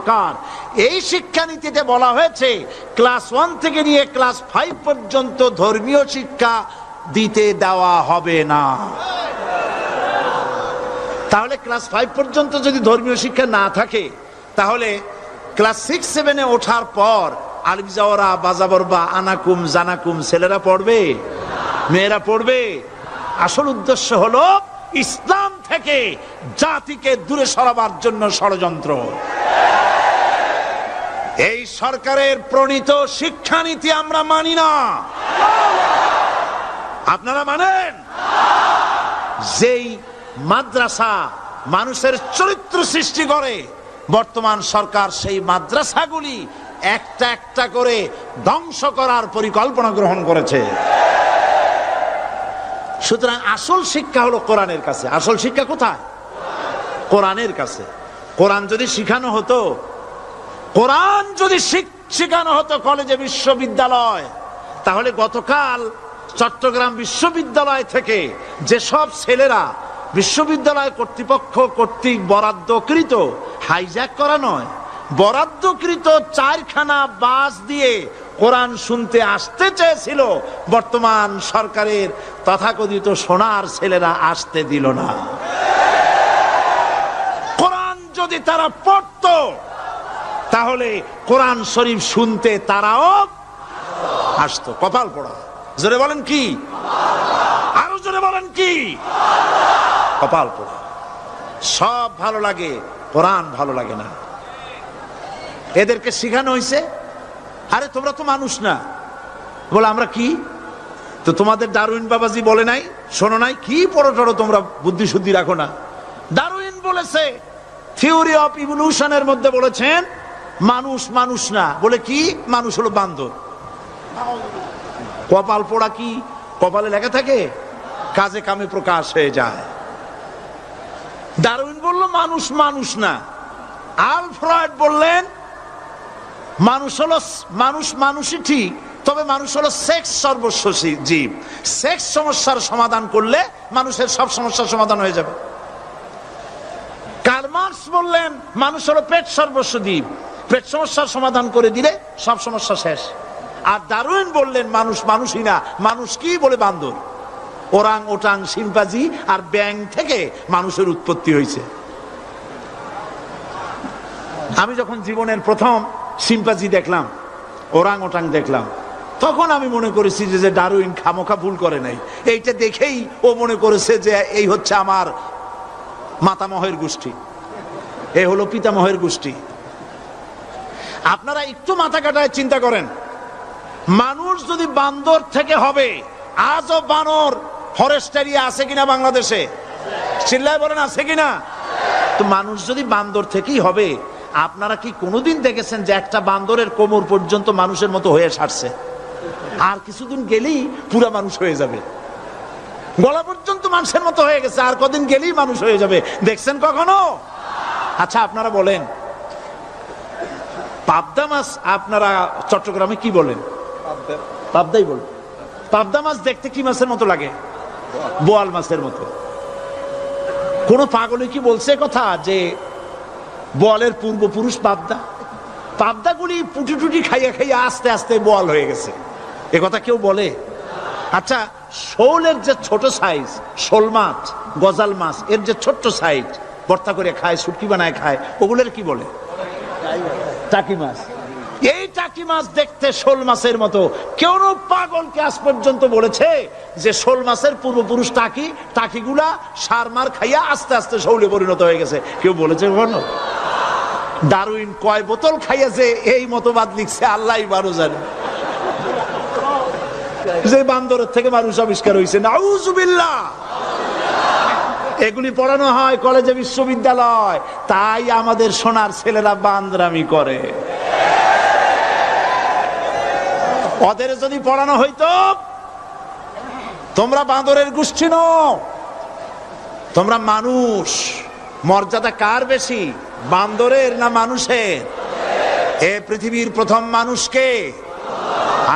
সরকার। এই শিক্ষানীতিতে বলা হয়েছে ক্লাস 1 থেকে নিয়ে ক্লাস 5 পর্যন্ত ধর্মীয় শিক্ষা দিতে দেওয়া হবে না। তাহলে ক্লাস 5 পর্যন্ত যদি ধর্মীয় শিক্ষা না থাকে, তাহলে ক্লাস 6-7 ওঠার পর আলিফ জাওরা বাজাবরবা আনাকুম জানাকুম ছেলেরা পড়বে, মেয়েরা পড়বে? আসল উদ্দেশ্য হলো ইসলাম থেকে জাতিকে দূরে সরাবার জন্য ষড়যন্ত্র। এই সরকারের প্রণীত শিক্ষানীতি আমরা মানি না। আপনারা মানেন? যেই মাদ্রাসা মানুষের চরিত্র সৃষ্টি করে, বর্তমান সরকার সেই মাদ্রাসাগুলি একটা একটা করে ধ্বংস করার পরিকল্পনা গ্রহণ করেছে। সুতরাং আসল শিক্ষা হলো কোরআনের কাছে। আসল শিক্ষা কোথায়? কোরআনের কাছে। কোরআন যদি শিখানো হতো, কোরআন যদি শিখানো হতো কলেজে বিশ্ববিদ্যালয়, তাহলে গতকাল চট্টগ্রাম বিশ্ববিদ্যালয় থেকে যেসব ছেলেরা বিশ্ববিদ্যালয় কর্তৃপক্ষ কর্তৃক বরাদ্দকৃত, হাইজ্যাক করা নয়, বরাদ্দকৃত 4খানা বাস দিয়ে কোরআন শুনতে আসতে চেয়েছিল, বর্তমান সরকারের তথাকথিত সোনার ছেলেরা আসতে দিল না। কোরআন যদি তারা পড়তো, তাহলে কোরআন শরীফ শুনতে তারাও আসতো। কপাল পোড়া। জোরে বলেন কি? আরো জোরে বলেন কি? কপাল পোড়া। সব ভালো লাগে, কোরআন ভালো লাগে না। এদেরকে শিখানো হয়েছে, আরে তোমরা তো মানুষ না। বলে আমরা কি? তো তোমাদের ডারউইন বাবাজি বলে নাই, শোনো নাই? কি পড়ো টড়ো তোমরা, বুদ্ধি শুদ্ধি রাখো না। ডারউইন বলেছে, থিওরি অফ ইভলিউশনের মধ্যে বলেছেন মানুষ মানুষ না। বলে কি? মানুষ হলো বান্দর। কপাল পোড়া। কি কপালে লেখা থাকে? কাজে কামে প্রকাশ হয়ে যায়। ডারউইন বলল মানুষ মানুষ না। আলফ্রেড বললেন মানুষ হলো মানুষ মানুষই ঠিক, তবে মানুষ হলো সেক্স সর্বস্ব জীব। সেক্স সমস্যার সমাধান করলে মানুষের সব সমস্যার সমাধান হয়ে যাবে। কার্ল মার্কস বললেন মানুষ হলো পেট সর্বস্ব জীব, পেট সমস্যার সমাধান করে দিলে সব সমস্যা শেষ। আর ডারউইন বললেন মানুষ মানুষই না। মানুষ কি? বলে বান্দর। ওরাং ওটাং শিম্পাজি আর ব্যাং থেকে মানুষের উৎপত্তি হয়েছে। আমি যখন জীবনের প্রথম শিম্পাজি দেখলাম, ওরাং ওটাং দেখলাম, তখন আমি মনে করেছি যে ডারউইন খামোখা ভুল করে নাই। এইটা দেখেই ও মনে করেছে যে এই হচ্ছে আমার মাতামহের গোষ্ঠী, এই হলো পিতামহের গোষ্ঠী। আপনারা একটু মাথা কাটায় চিন্তা করেন, মানুষ যদি বান্দর থেকে হবে, আজও বানর ফরেস্ট এরিয়া আছে কিনা বাংলাদেশে? চিল্লায় বলেন আছে কিনা? তো মানুষ যদি বান্দর থেকেই হবে, আপনারা কি কোনোদিন দেখেছেন যে একটা বান্দরের কোমর পর্যন্ত মানুষের মতো হয়ে সারছে? আর কিছুদিন গেলেই পুরা মানুষ হয়ে যাবে। গলা পর্যন্ত মানুষের মতো হয়ে গেছে, আর কদিন গেলেই মানুষ হয়ে যাবে। দেখছেন কখনো? আচ্ছা আপনারা বলেন, পাবদা মাছ আপনারা চট্টগ্রামে কি বলেন? পাবদাই বলেন। পাবদা মাছ দেখতে কি মাছের মতো লাগে? বোয়াল মাছের মতো। কোন পাগলে কি বলছে কথা যে বোয়ালের পূর্বপুরুষ পাবদা? পাবদাগুলি পুটি টুটি খাইয়া খাইয়া আস্তে আস্তে বোয়াল হয়ে গেছে, এ কথা কেউ বলে? আচ্ছা, শোলের যে ছোট সাইজ, শোল মাছ, গজাল মাছ, এর যে ছোট্ট সাইজ ভর্তা করে খায়, শুটকি বানায় খায়, ওগুলোর কি বলে? টাকি মাছ। এই টাকি মাছ দেখতে শোল মাছের মতো। কেউ পাগলকে আজ পর্যন্ত বলেছে যে শোল মাছের পূর্বপুরুষ টাকি, টাকিগুলা সার মার খাইয়া আস্তে আস্তে শৌলে পরিণত হয়ে গেছে? কেউ বলেছে কখনো? ডারউইন কয় বোতল খাইয়াছে এই মতবাদ লিখছে আল্লাহ বারো জানে। যে বান্দরের থেকে মানুষ আবিষ্কার হয়েছে, নাউজুবিল্লাহ। এগুলি পড়ানো হয় কলেজে বিশ্ববিদ্যালয়, তাই আমাদের সোনার ছেলেরা বান্দরামি করে। ওদের যদি পড়ানো হইতো তোমরা বান্দরের গোষ্ঠী নও, তোমরা মানুষ, মর্যাদা কার বেশি, বান্দরের না মানুষের? এ পৃথিবীর প্রথম মানুষকে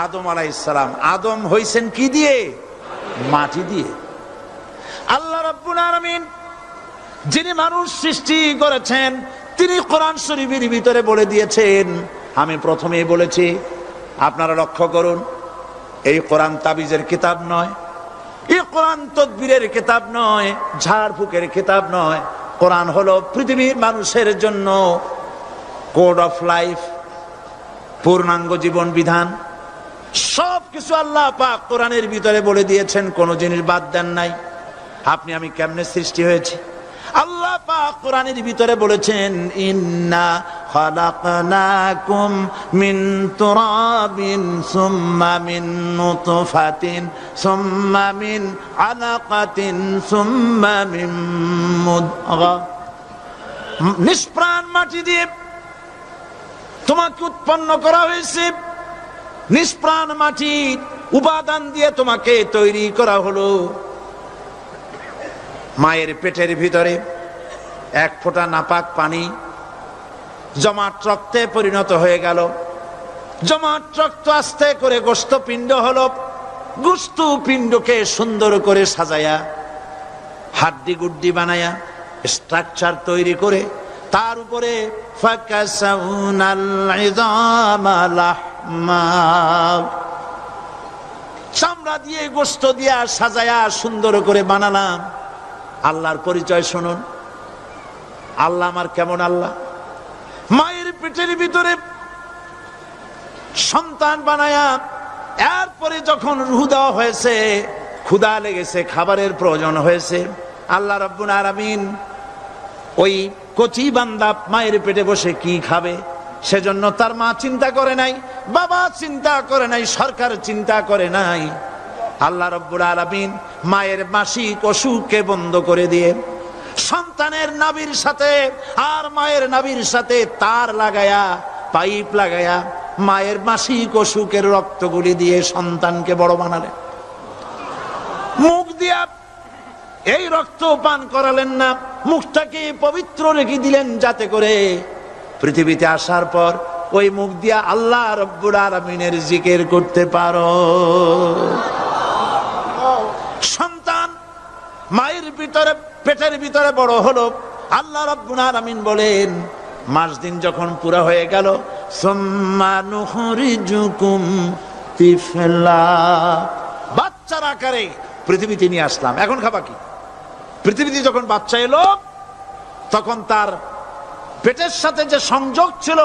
আদম আলাইহিস সালাম। আদম হইছেন কি দিয়ে? মাটি দিয়ে। আল্লাহ রাব্বুল আলামিন যিনি মানুষ সৃষ্টি করেছেন, তিনি কোরআন শরীফের ভিতরে বলে দিয়েছেন, আমি প্রথমেই বলেছি আপনারা লক্ষ্য করুন, এই কোরআন তাবিজের কিতাব নয়, এই কোরআন তদবিরের কিতাব নয়, ঝাড়ফুঁকের কিতাব নয়। কোরআন হলো পৃথিবীর মানুষের জন্য কোড অফ লাইফ, পূর্ণাঙ্গ জীবন বিধান। সবকিছু আল্লাহ পাক কোরআনের ভিতরে বলে দিয়েছেন, কোন জিনিস বাদ দেন নাই। আপনি আমি কেমনে সৃষ্টি হয়েছি আল্লাহ পাক কোরআনের ভিতরে বলেছেন, ইন্না খালাকনাকুম মিন তুরাবিন সুম্মা মিন নুতফাতিন সুম্মা মিন আলাকাতিন সুম্মা মিন মুদগা। নিষ্প্রাণ মাটি দিয়ে তোমাকে উৎপন্ন করা হয়েছে, নিষ্প্রাণ মাটির উপাদান দিয়ে তোমাকে তৈরি করা হলো। মায়ের পেটের ভিতরে এক ফোঁটা নাপাক পানি জমাট রক্তে পরিণত হয়ে গেল, জমাট রক্ত আস্তে করে গোস্ত পিণ্ড হলো, গোস্ত পিণ্ডকে সুন্দর করে সাজায়া হাড্ডি গুড্ডি বানায়া স্ট্রাকচার তৈরি করে তার উপরে ফাকাসাউনাল ইযামা লাহমা, চামড়া দিয়ে গোস্ত দিয়া সাজায়া সুন্দর করে বানালাম। আল্লাহর পরিচয় শুনুন, আল্লাহ আমার কেমন আল্লাহ। মায়ের পেটের ভিতরে সন্তান বানায়া এরপরে যখন রূহ দেওয়া হয়েছে, ক্ষুধা লেগেছে, খাবারের প্রয়োজন হয়েছে, আল্লাহ রাব্বুল আলামিন ওই কচি বান্দা মায়ের পেটে বসে কি খাবে সেজন্য তার মা চিন্তা করে নাই, বাবা চিন্তা করে নাই, সরকার চিন্তা করে নাই। আল্লাহ রাব্বুল আলামিন মায়ের মাসিক অসুখকে বন্ধ করে দিয়ে সন্তানের নাভির সাথে আর মায়ের নাভির সাথে তার লাগায়া, পাইপ লাগায়া মায়ের মাসিক অসুখের রক্তগুলি দিয়ে সন্তানকে বড় বানালেন। মুখ দিয়া এই রক্ত পান করালেন না, মুখটাকে পবিত্র রেখে দিলেন যাতে করে পৃথিবীতে আসার পর ওই মুখ দিয়া আল্লাহ রাব্বুল আলামিনের জিকির করতে পারো। সন্তান মায়ের ভিতরে পেটের ভিতরে বড় হলো, আল্লাহ রাব্বুল আলামিন বলেন মাস দিন যখন পুরা হয়ে গেল, সুম্মা নুখরিজুকুম তিফলা, বাচ্চার আকারে পৃথিবীতে নিয়ে আসলাম। এখন খাবা কি? পৃথিবীতে যখন বাচ্চা এলো তখন তার পেটের সাথে যে সংযোগ ছিল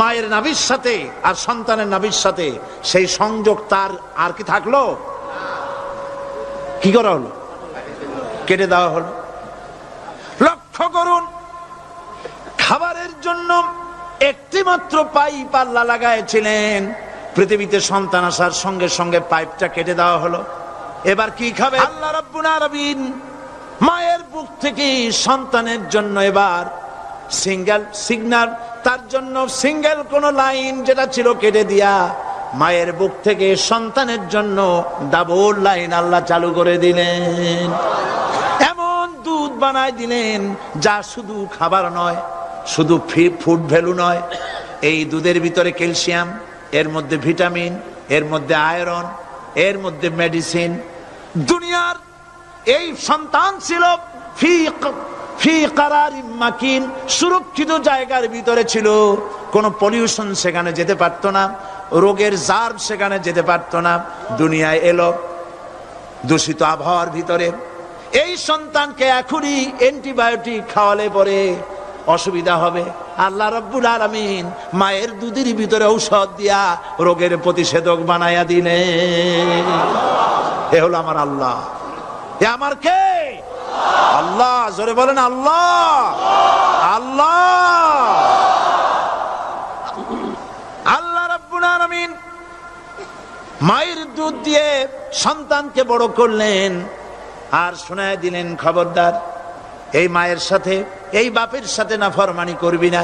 মায়ের নাভির সাথে আর সন্তানের নাভির সাথে, সেই সংযোগ তার আর কি থাকলো? কি করা হলো? কেটে দেওয়া হলো। লক্ষ্য করুন, খাবারের জন্য একটি মাত্র পাইপ আল্লাহ লাগাইছিলেন, পৃথিবীতে সন্তান আসার সঙ্গে সঙ্গে পাইপটা কেটে দেওয়া হলো। এবার কি খাবে? আল্লাহ রাব্বুল আলামিন মায়ের বুক থেকে সন্তানের জন্য এবার সিঙ্গেল সিগন্যাল, তার জন্য সিঙ্গেল কোন লাইন যেটা ছিল কেটে দিয়া মায়ের বুক থেকে সন্তানের জন্য ডাবল লাইন আল্লাহ চালু করে দিলেন। এমন দুধ বানায় দিলেন যা শুধু খাবার নয়, শুধু ফুড ভ্যালু নয়, এই দুধের ভিতরে ক্যালসিয়াম, এর মধ্যে ভিটামিন, এর মধ্যে আয়রন, এর মধ্যে মেডিসিন। দুনিয়ার এই সন্তান ছিল ফি কারারিম মাকিন, সুরক্ষিত জায়গার ভিতরে ছিল, কোনো পলিউশন সেখানে যেতে পারতো না, রোগের জার্ম সেখানে যেতে পারতো না। দুনিয়ায় এলো দূষিত আবহাওয়ার ভিতরে, এই সন্তানকে এখনই অ্যান্টিবায়োটিক খাওয়ালে পরে অসুবিধা হবে। আল্লাহ রাব্বুল আলামিন মায়ের দুধের ভিতরে ঔষধ দিয়া রোগের প্রতিষেধক বানায়া দিলেন। এ হলো আমার আল্লাহ। এ আমার কে? আল্লাহ। জোরে বলেন আল্লাহ। আল্লাহ আল্লাহ রাব্বুল আলামিন মায়ের দুধ দিয়ে সন্তানকে বড় করলেন আর শোনায় দিলেন, খবরদার এই মায়ের সাথে, এই বাপের সাথে নাফরমানি করবি না।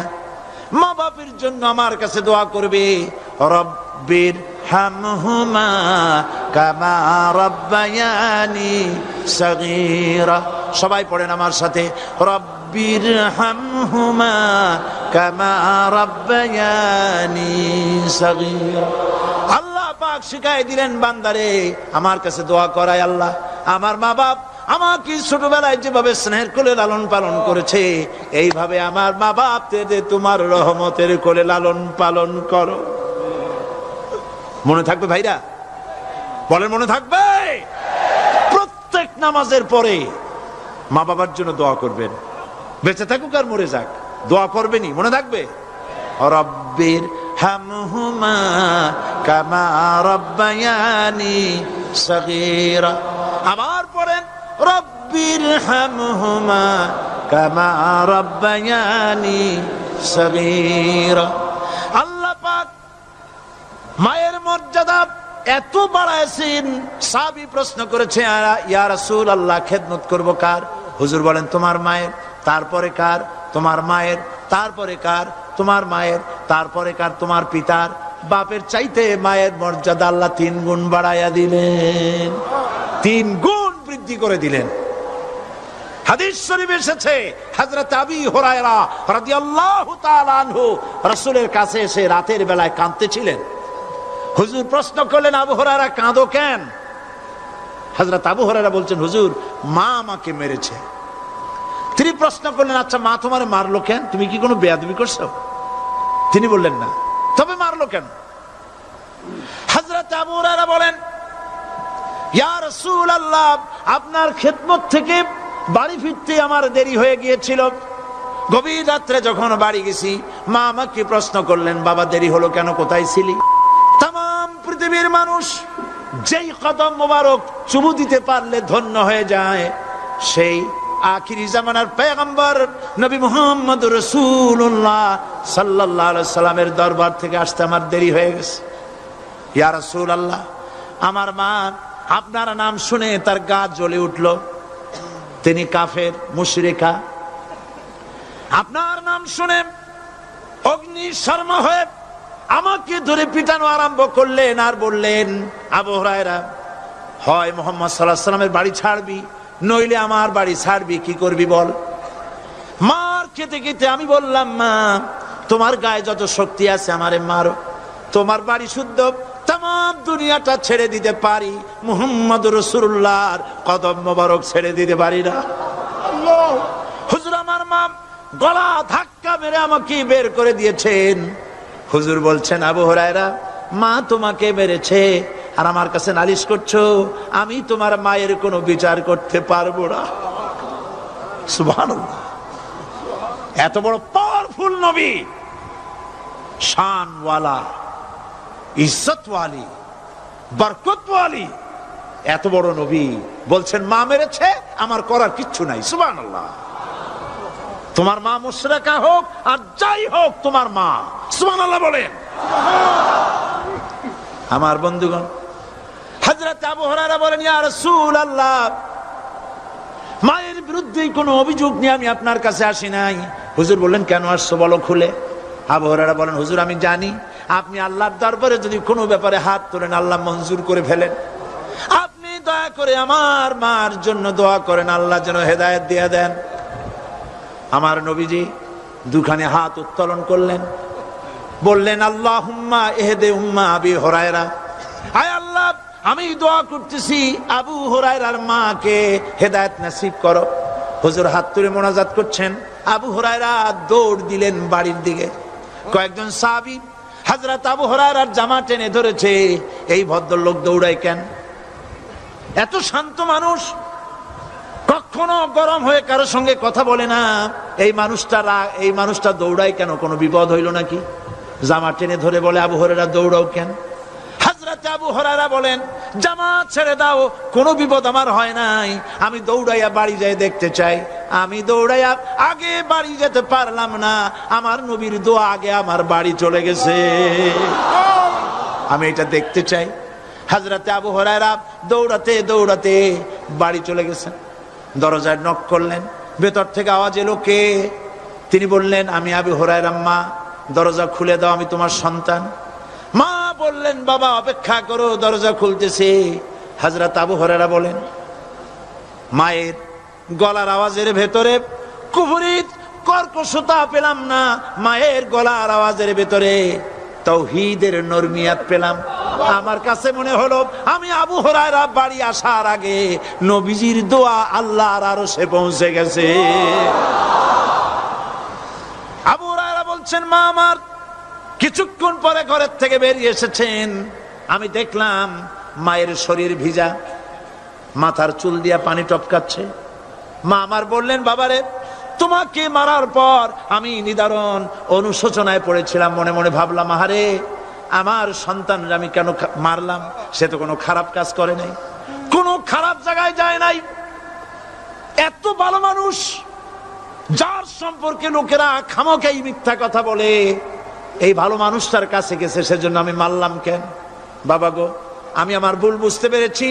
মা বাপের জন্য আমার কাছে দোয়া করবে, রব্বির হামহুমা কামা রাব্বায়ানি সগীরা। সবাই পড়েন আমার সাথে, রব্বির হামহুমা কামা রাব্বায়ানি সগীরা। আল্লাহ পাক শিখাই দিলেন বান্দারে আমার কাছে দোয়া করায়, আল্লাহ আমার মা বাপ আমাকে ছোটবেলায় যেভাবে স্নেহের কোলে লালন পালন করেছে, এইভাবে আমার মা বাপদের তোমার রহমতের কোলে লালন পালন করো। মনে থাকবে ভাইরা? বলেন মনে থাকবে? প্রত্যেক নামাজের পরে মা বাবার জন্য দোয়া করবেন, বেঁচে থাকুক আর মরে যাক, দোয়া করবেনই, মনে থাকবে? রব্বির হামহুমা কামা রাব্বায়ানি সগীরা। আবার পড়েন রব্বির হামহুমা কামা রাব্বায়ানি সগীরা। আল্লাহ পাক মায়ের মর্যাদা এত বাড়াইছেন, সাহাবী প্রশ্ন করেছে ইয়া রাসূলুল্লাহ খেদমত করব কার? হুজুর বলেন তোমার মায়ের, তারপরে কার? তোমার মায়ের, তারপরে কার? তোমার মায়ের, তারপরে কার? তোমার পিতার। বাপের চাইতে মায়ের মর্যাদা আল্লাহ 3 গুণ বাড়াইয়া দিলেন, 3 গুণ বৃদ্ধি করে দিলেন। হাদিস শরীফে এসেছে হযরত আবী হুরায়রা রাদিয়াল্লাহু তাআলা আনহু রাসূলের কাছে এসে রাতের বেলায় কাঁদতেছিলেন। হুজুর প্রশ্ন করলেন, আবু হুরায়রা কাঁদো কেন? হযরত আবু হুরায়রা বলছেন, হুজুর মা আমাকে মেরেছে। তিনি প্রশ্ন করলেন, আচ্ছা মা তোমারে মারলো কেন? তুমি কি কোনো বেয়াদবি করছো? তিনি বললেন না। তবে মারলো কেন? হযরত আবু হুরায়রা বলেন, ইয়া রাসূলুল্লাহ আপনার খেদমত থেকে বাড়ি ফিরতে আমার দেরি হয়ে গিয়েছিল। গভীর রাত্রে যখন বাড়ি গেছি, মা আমাকে প্রশ্ন করলেন, বাবা দেরি হলো কেন, কোথায় ছিলি? তাম পৃথিবীর মানুষ যেই কদম মোবারক চুমু দিতে পারলে ধন্য হয়ে যায়, সেই আখিরি জামানার পয়গম্বর নবী মুহাম্মদ রাসূলুল্লাহ সাল্লাল্লাহু আলাইহি সাল্লামের দরবার থেকে আসতে আমার দেরি হয়ে গেছে। ইয়া রাসূলুল্লাহ আমার মা আপনার নাম শুনে তার গা জ্বলে উঠল, তিনি কাফের মুশরিকা। আপনার নাম শুনে অগ্নি শর্মা হয়ে আমাকে ধরে পিটানো আরম্ভ করলেন আর বললেন, আবু হুরায়রা হয় মুহাম্মদ সাল্লাল্লাহু আলাইহি সাল্লামের বাড়ি ছাড়বি, নইলে আমার বাড়ি ছাড়বি, কি করবি বল? মার খেতে খেতে আমি বললাম, মা তোমার গায়ে যত শক্তি আছে আমারে মারো, তোমার বাড়ি শুদ্ধ, তাম দুনিয়াটা ছেড়ে দিতে পারি, মুহাম্মদ রাসূলুল্লাহর কদম মোবারক ছেড়ে দিতে পারি না। হুজুর আমার মা গলা ধাক্কা মেরে আমাকে বের করে দিয়েছেন। হুজুর বলছেন, আবু হুরায়রা মা তোমাকে মেরেছে আর আমার কাছে নালিশ করছো, আমি তোমার মায়ের কোনো বিচার করতে পারবো না। সুবহানাল্লাহ, এত বড় পাওয়ারফুল নবী, শানওয়ালা, ইজ্জতওয়ালি, বরকতওয়ালি, এত বড় নবী বলছেন মা মেরেছে, আমার করার কিচ্ছু নাই। সুবহানাল্লাহ। তোমার মা মুশরিকা হোক আর যাই হোক, তোমার মা। সুবহানাল্লাহ বলেন। আমার বন্ধুগণ, হযরত আবু হুরায়রা বলেন, ইয়া রাসূলুল্লাহ মায়ের বিরুদ্ধে কোনো অভিযোগ নিয়ে আমি আপনার কাছে আসি নাই। হুজুর বললেন, কেন আসছো বলো খুলে। আবু হুরায়রা বলেন, হুজুর আমি জানি আপনি আল্লাহর দরবারে যদি কোনো ব্যাপারে হাত তোলেন আল্লাহ মঞ্জুর করে ফেলেন। আপনি দয়া করে আমার মার জন্য দোয়া করেন, আল্লাহ যেন হেদায়েত দিয়ে দেন। আমার নবীজি দুখানে হাত উত্তোলন করলেন, বললেন, আল্লাহুম্মা ইহদি উম্মা আবি হুরায়রা, আয় আল্লাহ আমি দোয়া করতেছি আবু হুরায়রার মাকে হেদায়েত নসিব করো। হুজুর হাত তুলে মোনাজাত করছেন, আবু হুরায়রা দৌড় দিলেন বাড়ির দিকে। কয়েকজন সাহাবী হযরত আবু হুরায়রার জামা টেনে ধরেছে, এই ভদ্রলোক দৌড়ায় কেন? এত শান্ত মানুষ, কখনো গরম হয়ে কারো সঙ্গে কথা বলে না, এই মানুষটা দৌড়ায় কেন? কোনো বিপদ হইল নাকি? জামা টেনে ধরে বলে, আবু হুরায়রা দৌড়াও কেন? হযরত আবু হুরায়রা বলেন, জামা ছেড়ে দাও, কোনো বিপদ আমার হয় নাই, আমি দৌড়াইয়া বাড়ি যাই দেখতে চাই। আমি দৌড়াইয়া আগে বাড়ি যেতে পারলাম না, আমার নবীর দোয়া আগে আমার বাড়ি চলে গেছে, আমি এটা দেখতে চাই। হযরত আবু হুরায়রা দৌড়াতে দৌড়াতে বাড়ি চলে গেছেন। দরজায় নক করলেন, ভেতর থেকে আওয়াজ এলো, কে? তিনি বললেন, আমি আবু হুরায়রা, মা দরজা খুলে দাও, আমি তোমার সন্তান। মা বললেন, বাবা অপেক্ষা করো, দরজা খুলতেছে। হযরত আবু হুরায়রা বলেন, মায়ের গলার আওয়াজের ভেতরে কুফরি কর্কশতা পেলাম না, মায়ের গলার আওয়াজের ভেতরে তাওহীদের নরমিয়াত পেলাম। আমার কাছে মনে হলো আমি আবু হুরায়রা বাড়ি আসার আগে নবীজির দোয়া আল্লাহর আরশে পৌঁছে গেছে। আবু হুরায়রা বলছেন, মা আমার কিছুক্ষণ পরে ঘরের থেকে বেরিয়ে এসেছেন, আমি দেখলাম মায়ের শরীর ভিজা, মাথার চুল দিয়া পানি টপকাচ্ছে। মা আমার বললেন, বাবারে তোমাকে মারার পর আমি নিদারুণ অনুশোচনায় পড়েছিলাম, মনে মনে ভাবলাম, আহারে আমার সন্তান আমি কেন মারলাম? সে তো কোনো খারাপ কাজ করে নাই, কোনো খারাপ জায়গায় যায় নাই, এত ভালো মানুষ যার সম্পর্কে লোকেরা খামোখাই মিথ্যা কথা বলে, এই ভালো মানুষটার কাছে গেছে, সেজন্য আমি মারলাম কেন? বাবা গো, আমি আমার ভুল বুঝতে পেরেছি,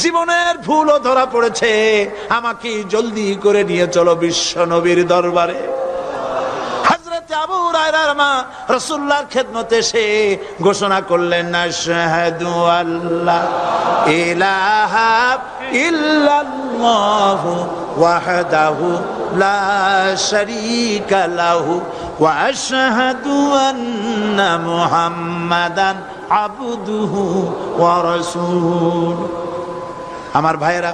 জীবনের ভুলও ধরা পড়েছে, আমাকে জলদি করে নিয়ে চলো বিশ্ব নবীর দরবারে। হযরত আবু হুরায়রার মা রাসূলুল্লাহর খেদমতে এসে ঘোষণা করলেন, আশহাদু আল্লা ইলাহা ইল্লাল্লাহু ওয়াহদাহু লা শারীকা লাহু ওয়া আশহাদু আন্না মুহাম্মাদান আবদুহু ওয়া রাসূলুহু। আমার ভাইয়েরা,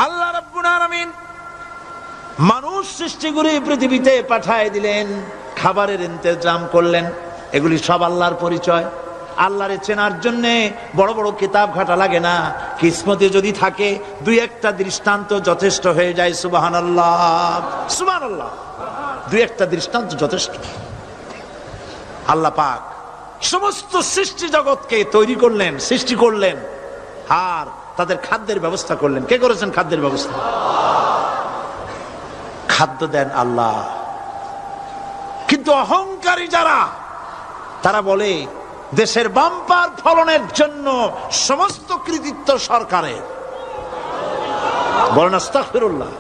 আল্লাহ রাব্বুল আলামিন মানুষ সৃষ্টি করে পৃথিবীতে পাঠায় দিলেন, খাবারের ইন্তজাম করলেন, এগুলি সব আল্লাহর পরিচয়। আল্লাহরে চেনার জন্য বড় বড় কিতাব ঘাটা লাগে না, কিসমতে যদি থাকে দুই একটা দৃষ্টান্ত যথেষ্ট হয়ে যায়। সুবহানাল্লাহ, সুবহানাল্লাহ, দুই একটা দৃষ্টান্ত যথেষ্ট। আল্লাহ পাক সমস্ত সৃষ্টি জগৎকে তৈরি করলেন, সৃষ্টি করলেন, আর তাদের খাদ্যের ব্যবস্থা করলেন। কে করেছেন খাদ্যের ব্যবস্থা? খাদ্য দেন আল্লাহ। কিন্তু অহংকারী যারা, তারা বলে দেশের বাম্পার ফলনের জন্য সমস্ত কৃতিত্ব সরকারের। বলেন আস্তাগফিরুল্লাহ,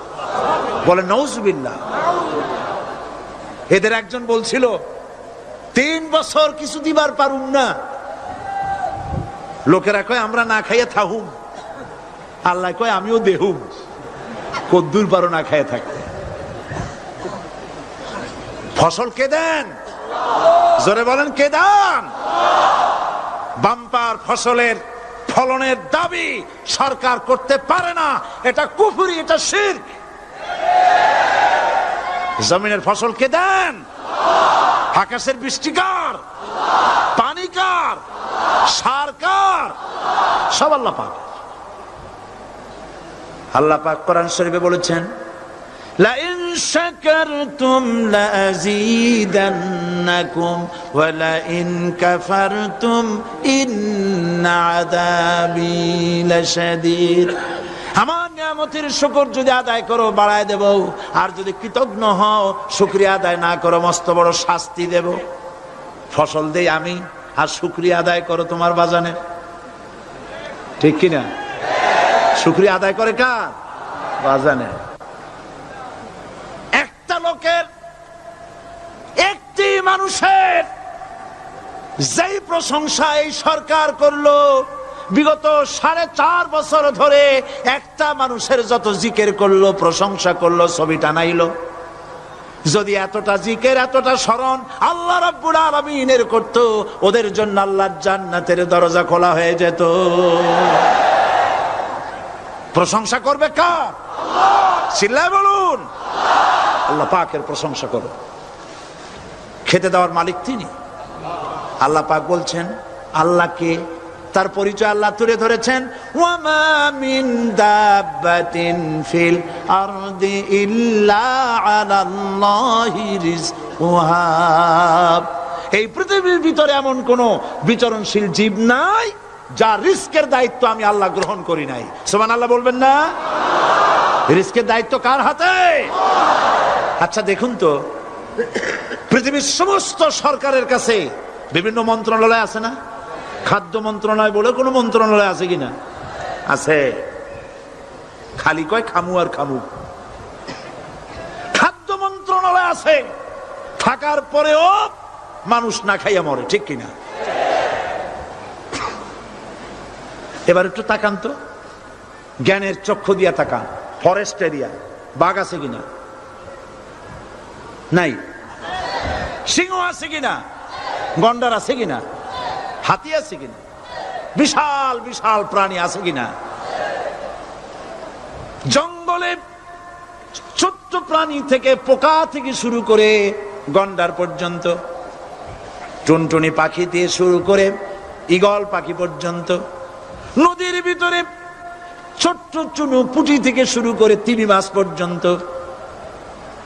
বলেন নাউজুবিল্লাহ। এদের একজন বলছিল, 3 বছর কিছু দিবার পারুম না, লোকেরা কয় আমরা না খাইয়ে থাকুম, আল্লাহ কয় আমিও দেহুম, কদ্দুর পারো না খাইয়ে থাকতে। ফসল কে দেন? জোরে বলেন, কে দেন? বাম্পার ফসলের ফলনের দাবি সরকার করতে পারে না, এটা কুফরি, এটা শিরক। জমিনের ফসল কে দেন? আকাশের বৃষ্টি কার? পানি কার? সার কার? সব আল্লাহ পাক। আল্লাহ পাক কোরআন শরীফে বলেছেন, লা ইন শাকারতুম লা আযীদান্নাকুম ওয়া লা ইন কাফারতুম ইন্না আযাবি লাশাদীদ। আমার নিয়ামতের শুকর যদি আদায় করো বাড়ায় দেব, আর যদি কৃতজ্ঞ হও, শুকরিয়া আদায় না করো, মস্ত বড় শাস্তি দেব। ফসল দেই আমি, আর শুকরিয়া আদায় করো তোমার বাজানে, ঠিক কিনা? শুকরিয়া আদায় করে কার? বাজানে। একটা লোকের, একটি মানুষের যেই প্রশংসা এই সরকার করলো, বিগত 4.5 বছর ধরে একটা মানুষের যত জিকির করলো, প্রশংসা করলো, ছবি টানাইলো, যদি এতটা জিকির, এতটা স্মরণ আল্লাহ রাব্বুল আলামিনের করত, ওদের জন্য আল্লাহর জান্নাতের দরজা খোলা হয়ে যেত। প্রশংসা করবে কার? চিল্লায় বলুন, আল্লাহ পাকের প্রশংসা করো। খেতে দেওয়ার মালিক তিনি। আল্লাহ পাক বলছেন, আল্লাহকে, তার পরিচয় আল্লাহ তুলে ধরেছেন, ওয়ামা মিন দাব্বাতিন ফিল আরদি ইল্লা আলাল্লাহি রিজকুহা। এই পৃথিবীর ভিতরে এমন কোন বিচরণশীল জীব নাই যার রিস্কের দায়িত্ব আমি আল্লাহ গ্রহণ করি নাই। সুবহানাল্লাহ বলবেন না? রিস্কের দায়িত্ব কার হাতে? আচ্ছা দেখুন তো, পৃথিবীর সমস্ত সরকারের কাছে বিভিন্ন মন্ত্রণালয় আছে না? খাদ্য মন্ত্রণালয় বলে কোন মন্ত্রণালয় আছে কিনা? আছে। খালি কয় খামু আর খামু। খাদ্য মন্ত্রণালয় আছে, থাকার পরেও মানুষ না খাইয়া মরে, ঠিক কিনা? এবার একটু তাকান তো, জ্ঞানের চক্ষু দিয়া তাকান, ফরেস্ট এরিয়া, বাঘ আছে কিনা? নাই। সিংহ আছে কিনা? গন্ডার আছে কিনা? হাতি আছে কিনা, বিশাল বিশাল প্রাণী আছে কিনা। জঙ্গলে ছোট্ট প্রাণী থেকে পোকা থেকে শুরু করে গন্ডার পর্যন্ত, টুনটুনি পাখি দিয়ে শুরু করে ঈগল পাখি পর্যন্ত, নদীর ভিতরে ছোট্ট চুনু পুঁটি থেকে শুরু করে তিমি মাছ পর্যন্ত।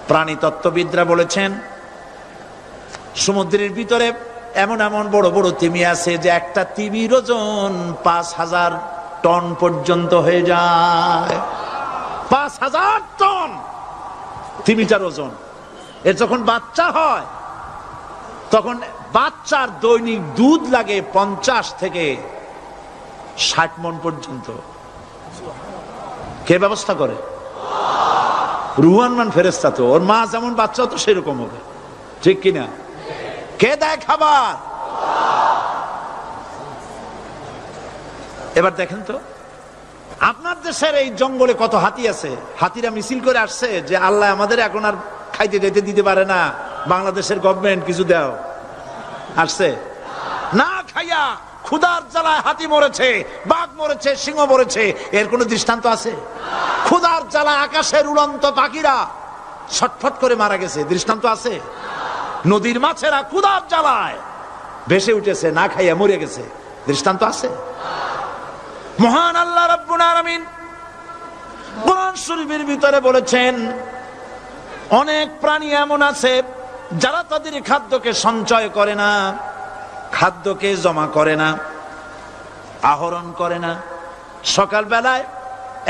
প্রাণী তত্ত্ববিদরা বলেছেন সমুদ্রের ভিতরে এমন এমন বড় বড় তিমি আছে যে একটা তিমির ওজন 5000 টন পর্যন্ত হয়ে যায়। 5000 টন তিমিটার ওজন। এর যখন বাচ্চা হয় তখন বাচ্চার দৈনিক দুধ লাগে 50 থেকে 60 মণ পর্যন্ত। কে ব্যবস্থা করে? রুহান মান ফেরেশতা। তো ওর মা যেমন বাচ্চা তো সেরকম হবে, ঠিক কিনা? কে দেয় খাবার? এবার দেখেন তো আপনার দেশের এই জঙ্গলে কত হাতি আছে। হাতিরা মিছিল করে আসছে যে আল্লাহ আমাদের এখন আর খাইতে যেতে দিতে পারে না, বাংলাদেশের গভর্নমেন্ট কিছু দাও। আসছে না, খাইয়া ক্ষুধার জ্বালায় হাতি মরেছে, বাঘ মরেছে, সিংহ মরেছে। এর কোন দৃষ্টান্ত আছে? ক্ষুধার জ্বালায় আকাশের উড়ন্ত পাখিরা ছটফট করে মারা গেছে, দৃষ্টান্ত আছে? নদীর মাছেরা ক্ষুধার জ্বালায় ভেসে উঠেছে, না খাইয়া মরে গেছে, দৃষ্টান্ত আছে? মহান আল্লাহ রাব্বুল আলামিন কোরআন শরীফের ভিতরে বলেছেন অনেক প্রাণী এমন আছে যারা তাদের খাদ্যকে সঞ্চয় করে না, খাদ্যকে জমা করে না, আহরণ করে না। সকাল বেলায়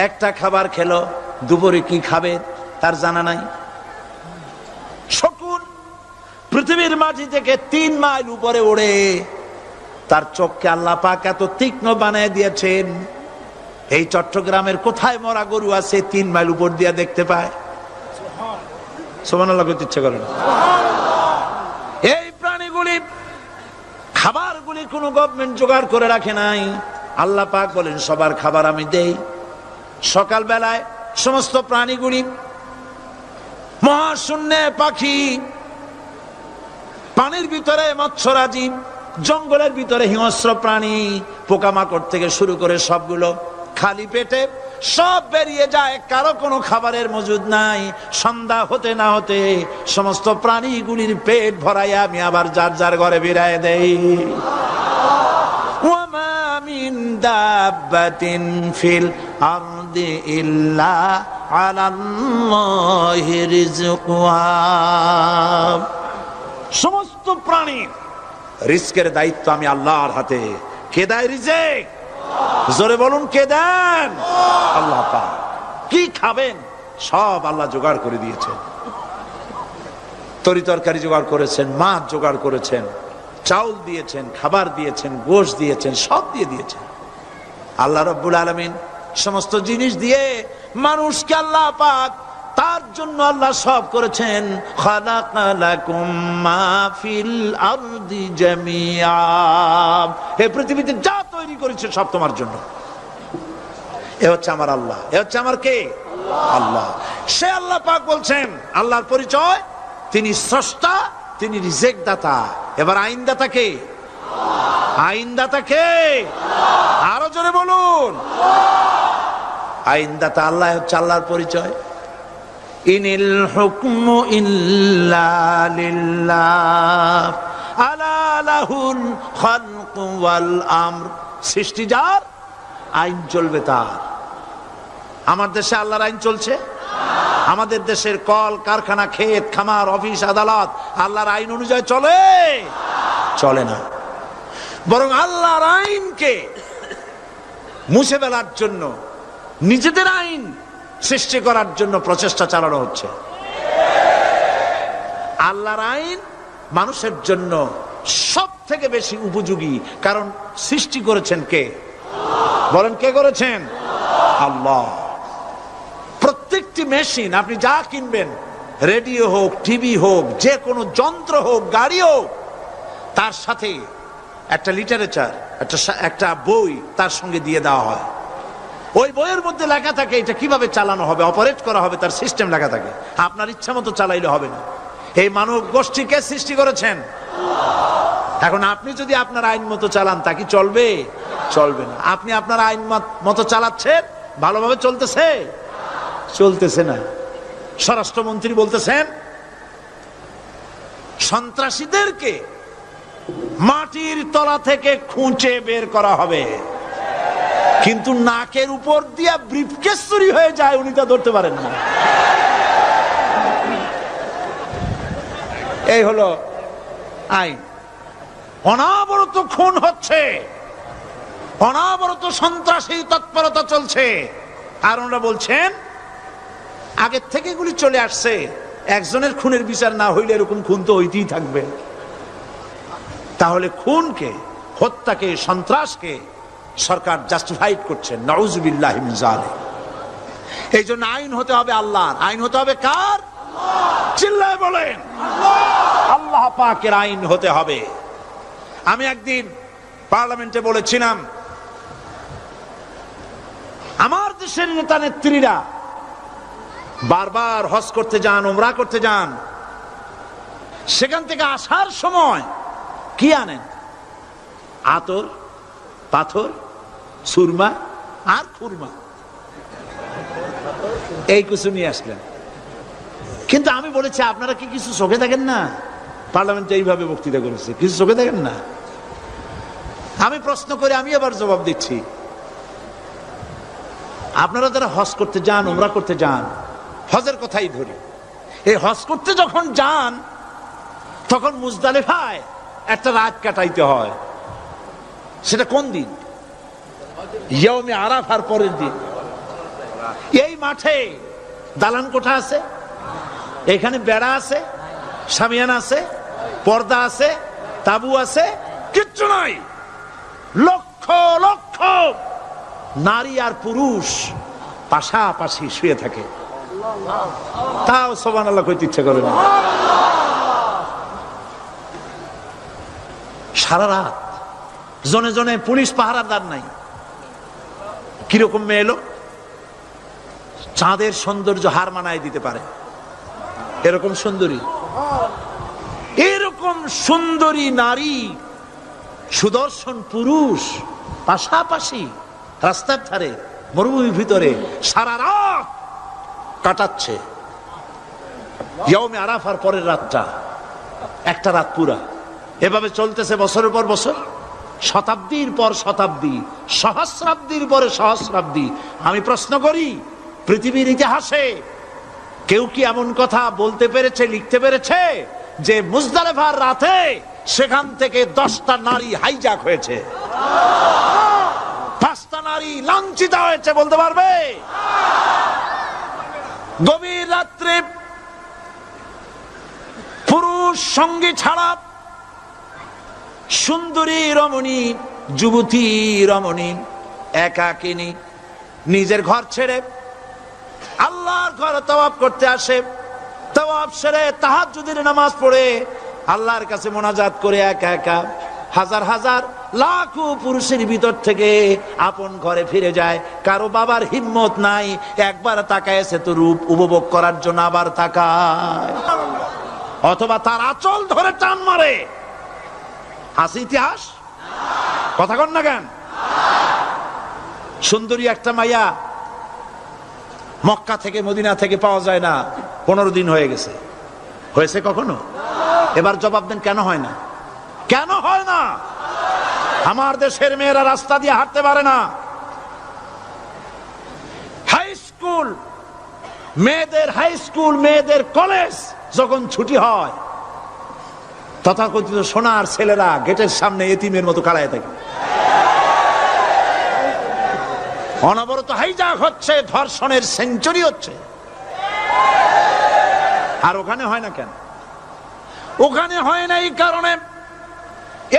একটা খাবার খেলো, দুপুরে কি খাবে তার জানা নাই। শকুন পৃথিবীর মাটি থেকে 3 মাইল উপরে ওড়ে, তার চোখকে আল্লাহ পাক এত তীক্ষ্ণ বানিয়ে দিয়েছেন। এই চট্টগ্রামের কোথায় মরা গরু আছে 3 মাইল উপর দিয়ে দেখতে পায়? সুবহানাল্লাহ করতে ইচ্ছা করে না। এই প্রাণীগুলি খাবারগুলি কোন গভর্নমেন্ট জোগাড় করে রাখে নাই। আল্লাহ পাক বলেন সবার খাবার আমি দেই। সকাল বেলায় সমস্ত প্রাণীগুলি, মহাশূন্যে পাখি, পানির ভিতরে মৎস্যরাজি, জঙ্গলের ভিতরে হিংস্র প্রাণী, পোকামাকড় থেকে শুরু করে সবগুলো খালি পেটে সব বেরিয়ে যায়, কারো কোনো খাবারের মজুদ নাই। সন্ধ্যা হতে না হতে সমস্ত প্রাণীগুলির পেট ভরাইয়া আমি আবার যার যার ঘরে বিরায় দেই। ওয়ামা মিন দাব্বাতিন ফিল আরদি ইল্লা আলাল্লাহি রিজকুহা। সমস্ত প্রাণীর রিজকের দায়িত্ব আমি আল্লাহর হাতে। কে দেয় রিজক? জোরে বলুন, কে দেন? আল্লাহ পাক। কি খাবেন সব আল্লাহ জোগাড় করে দিয়েছেন। তরি তরকারি জোগাড় করেছেন, মাছ জোগাড় করেছেন, চাউল দিয়েছেন, খাবার দিয়েছেন, গোশত দিয়েছেন, সব দিয়ে দিয়েছেন আল্লাহ রাব্বুল আলামিন। সমস্ত জিনিস দিয়ে মানুষকে আল্লাহ পাক তার জন্য আল্লাহ সব করেছেন। খালাকালাকুম মা ফিল আরদি জামিআ। এই পৃথিবীতে যা তৈরি করেছে সব তোমার জন্য। এ হচ্ছে আমার আল্লাহ, এ হচ্ছে আমার কে? আল্লাহ। সে আল্লাহ পাক বলছেন, আল্লাহর পরিচয় তিনি স্রষ্টা, তিনি রিজেক দাতা। এবার আইনদাতা কে? আইনদাতা কে? আরো জোরে বলুন। আইনদাতা আল্লাহ হচ্ছে আল্লাহর পরিচয়। ইনিল হুকমু ইল্লা লিল্লাহ আলা লাহুল খালকু ওয়াল আমর। সৃষ্টি যার, আইন চলবে তার। আমার দেশে আল্লাহর আইন চলছে? আমাদের দেশের কল কারখানা, ক্ষেত খামার, অফিস আদালত আল্লাহর আইন অনুযায়ী চলে? চলে না। বরং আল্লাহর আইনকে মুছে ফেলার জন্য, নিজেদের আইন সৃষ্টি করার জন্য প্রচেষ্টা চালানো হচ্ছে। আল্লাহর আইন মানুষের জন্য সব থেকে বেশি উপযোগী, কারণ সৃষ্টি করেছেন কে? বলেন, কে করেছেন? আল্লাহ। প্রত্যেকটি মেশিন আপনি যা কিনবেন, রেডিও হোক, টিভি হোক, যে কোনো যন্ত্র হোক, গাড়ি হোক, তার সাথে একটা লিটারেচার, একটা বই তার সঙ্গে দিয়ে দেওয়া হয়। ওই বইয়ের মধ্যে লেখা থাকে এটা কিভাবে চালানো হবে, অপারেট করা হবে, তার সিস্টেম লেখা থাকে। আপনার ইচ্ছা মতো চালাইলে হবে না। এই মানব গোষ্ঠীকে সৃষ্টি করেছেন। এখন আপনি যদি আপনার আইন মতো চালান, তা কি চলবে? চলবে না। আপনি আপনার আইন মতো চালাচ্ছেন, ভালোভাবে চলতেছে? চলতেছে না। স্বরাষ্ট্রমন্ত্রী বলতেছেন সন্ত্রাসীদেরকে মাটির তলা থেকে খুঁজে বের করা হবে, কিন্তু নাকের উপর দিয়া ব্রিফকেস চুরি হয়ে যায়, উনি তা ধরতে পারেন না। এই হলো আইন। অনাবরত খুন হচ্ছে, অনাবরত সন্ত্রাসী তৎপরতা চলছে, আর ওনারা বলছেন আগের থেকে এগুলি চলে আসছে, একজনের খুনের বিচার না হইলে এরকম খুন তো হইতেই থাকবে। তাহলে খুনকে, হত্যাকে, সন্ত্রাসকে সরকার জাস্টিফাইড করছেন। নাউজুবিল্লাহি মিন যালিক। এই জন্য আইন হতে হবে আল্লাহর। আইন হতে হবে কার? চিল্লায় বলেন, আল্লাহ পাকের আইন হতে হবে। আমি একদিন পার্লামেন্টে বলেছিলাম, আমার দেশের নেতা নেত্রীরা বারবার হজ করতে যান, উমরা করতে যান, সেখান থেকে আসার সময় কি আনেন? আতর, পাথর, সুরমা আর খুরমা, এই কিছু নিয়ে আসলেন। কিন্তু আমি বলেছি, আপনারা কি কিছু চোখে দেখেন না? পার্লামেন্টে এইভাবে বক্তৃতা করেছে, কিছু চোখে দেখেন না? আমি প্রশ্ন করে আমি আবার জবাব দিচ্ছি, আপনারা যারা হজ করতে যান, উমরা করতে যান, হজের কথাই ধরি, এই হজ করতে যখন যান তখন মুজদালিফায় একটা রাত কাটাইতে হয়। সেটা কোন দিন? ইয়ৌমে আরাফার পরের দিন। এই মাঠে দালান কোঠা আছে, এখানে বেড়া আছে, শামিয়ানা আছে, পর্দা আছে, তাবু আছে, কিচ্ছু নাই। লক্ষ লক্ষ নারী আর পুরুষ পাশাপাশি শুয়ে থাকে, তাও সুবহানাল্লাহ কইতে ইচ্ছা করে না। সারা রাত জনে জনে পুলিশ পাহারাদার নাই। কিরকম মেয়ে এলো, চাঁদের সৌন্দর্য হার মানায় দিতে পারে এরকম সুন্দরী, এরকম সুন্দরী নারী, সুদর্শন পুরুষ পাশাপাশি রাস্তার ধারে মরুভূমির ভিতরে সারা রাত কাটাচ্ছে। ইয়ৌমে আরাফার পরের রাতটা একটা রাত পুরা। এভাবে চলতেছে বছরের পর বছর, শতাব্দীর পর শতাব্দী, সহস্রাব্দীর পরে সহস্রাব্দী। আমি প্রশ্ন করি, পৃথিবীর ইতিহাসে কেউ কি এমন কথা বলতে পেরেছে, লিখতে পেরেছে যে মুজদালিফার রাতে সেখান থেকে 10টা নারী হাইজ্যাক হয়েছে, 5টা নারী লাঞ্ছিত হয়েছে? বলতে পারবে? গভীর রাত্রে পুরুষ সঙ্গী ছাড়া সুন্দরী রমণী, যুবতী রমণী একাকিনী নিজের ঘর ছেড়ে আল্লাহর ঘরে তাওয়াফ করতে আসে। তাওয়াফ সেরে তাহাজ্জুদের নামাজ পড়ে আল্লাহর কাছে মোনাজাত করে একা একা হাজার হাজার লাখো পুরুষের ভিতর থেকে আপন ঘরে ফিরে যায়। কারো বাবার হিম্মত নাই একবার তাকায় সে তো রূপ উপভোগ করার জন্য আবার তাকায়, অথবা তার আঁচল ধরে টান মারে। আছে ইতিহাস? কথা কন না কেন? সুন্দরী একটা মাইয়া মক্কা থেকে মদিনা থেকে পাওয়া যায় না, 15 দিন হয়ে গেছে। হয়েছে কখনো? এবার জবাব দেন, কেন হয় না? কেন হয় না? আমার দেশের মেয়েরা রাস্তা দিয়ে হাঁটতে পারে না। হাই স্কুল মেয়েদের, হাই স্কুল মেয়েদের কলেজ যখন ছুটি হয়, তথাকথিত সোনার ছেলেরা গেটের সামনে এতিমের মতো কাড়ায় থাকে। অনবরত হাইজ্যাক হচ্ছে, ধর্ষণের সেঞ্চুরি হচ্ছে। আর ওখানে হয় না কেন? ওখানে হয় না এই কারণে,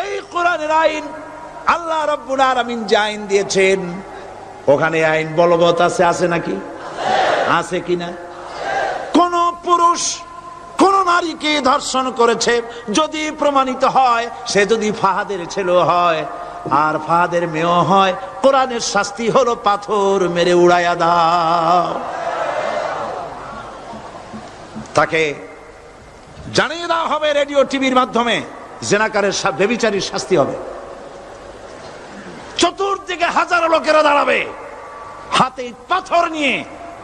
এই কোরআনের আইন আল্লাহ রাব্বুল আলামিন যে আইন দিয়েছেন, ওখানে আইন বলবৎ আছে। আছে নাকি? আছে কিনা? কোন পুরুষ কোন নারীকে ধর্ষণ করেছে যদি প্রমাণিত হয়, সে যদি ফাহাদের ছেলে হয় আর ফাহাদের মেয়ে হয়, কোরআনের শাস্তি হলো পাথর মেরে উড়াইয়া দাও। তাকে জানিয়ে দেওয়া হবে রেডিও টিভির মাধ্যমে জেনাকারের ব্যভিচারীর শাস্তি হবে। চতুর্দিকে হাজারো লোকেরা দাঁড়াবে, হাতে পাথর নিয়ে,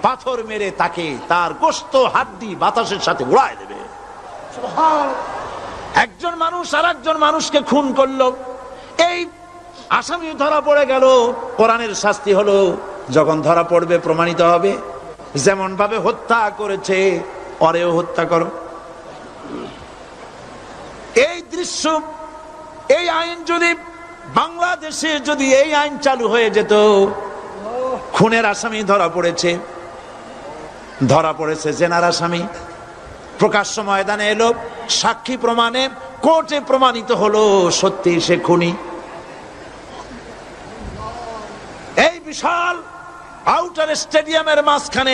পাথর মেরে তাকে তার গোশত হাড্ডি বাতাসের সাথে উড়ায় দেবে। একজন মানুষ আর একজন মানুষকে খুন করলো, এই আসামি ধরা পড়ে গেল, কোরআনের শাস্তি হলো যখন ধরা পড়বে প্রমাণিত হবে যেমন ভাবে হত্যা করেছে ওরেও হত্যা করো। এই দৃশ্য, এই আইন যদি বাংলাদেশে যদি এই আইন চালু হয়ে যেত, খুনের আসামি ধরা পড়েছে জেনার আসামি, প্রকাশ্য ময়দানে এলো, সাক্ষী প্রমাণে কোর্টে প্রমাণিত হলো সত্যি সে খুনি। এই বিশাল আউটার স্টেডিয়ামের মাঝখানে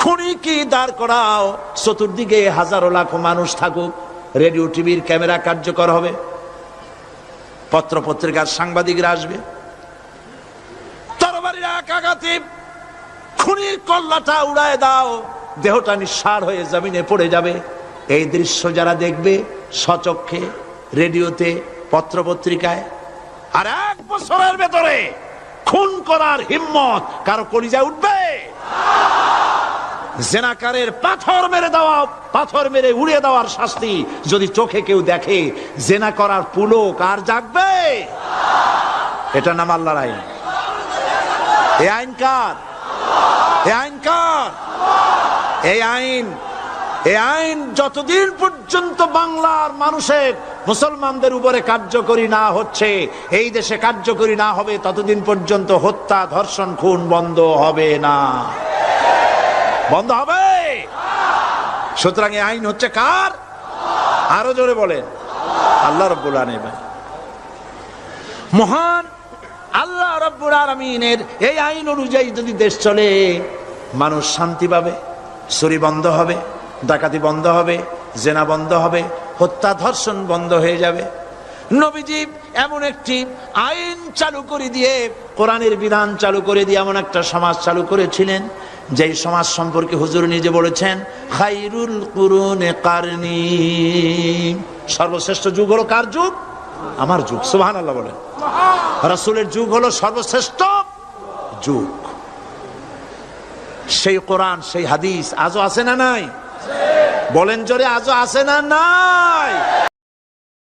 খুনি কি দাঁড় করাও, চতুর্দিকে হাজারো লাখো মানুষ থাকুক, রেডিও টিভির ক্যামেরা কার্যকর হবে, পত্র পত্রিকার সাংবাদিকরা আসবে, তরবারির এক আঘাতে খুনির কল্লাটা উড়ায় দাও, দেহটা নিঃসার হয়ে জমিনে পড়ে যাবে। এই দৃশ্য যারা দেখবে স্বচক্ষে, রেডিওতে, পত্র পত্রিকায়, আর 1 বছরের ভেতরে খুন করার হিম্মত কারো কলিজায় উঠবে? জেনাকারের পাথর মেরে দেওয়া, পাথর মেরে উড়িয়ে দেওয়ার শাস্তি যদি চোখে কেউ দেখে, জেনা করার পুলক আর জাগবে? এটা নাম আল্লাহর আইন। এই আইন কার? এই আইন কার? এই আইন যতদিন পর্যন্ত বাংলার মানুষের, মুসলমানদের উপরে কার্যকরী না হচ্ছে, এই দেশে কার্যকরী না হবে, ততদিন পর্যন্ত হত্যা, ধর্ষণ, খুন বন্ধ হবে না। বন্ধ হবে। সুতরাং এই আইন হচ্ছে কার? আরো জোরে বলেন, আল্লাহ রাব্বুল আলামিন। মহান আল্লাহ রাব্বুল আলামিনের এই আইন অনুযায়ী যদি দেশ চলে, মানুষ শান্তি পাবে, চুরি বন্ধ হবে, ডাকাতি বন্ধ হবে, জেনা বন্ধ হবে, হত্যা ধর্ষণ বন্ধ হয়ে যাবে। নবীজি এমন একটি আইন চালু করে দিয়ে, কোরআনের বিধান চালু করে দিয়ে এমন একটা সমাজ চালু করেছিলেন, যেই সমাজ সম্পর্কে হুজুর নিজে বলেছেন, খায়রুল কুরুনে কারনি, সর্বশ্রেষ্ঠ যুগ হলো কার যুগ? আমার যুগ। সুবহানাল্লাহ বলেন। রাসূলের যুগ হলো সর্বশ্রেষ্ঠ যুগ। সেই কোরআন, সেই হাদিস আজও আছে না নাই? বলেন জোরে, আজও আছে না নাই?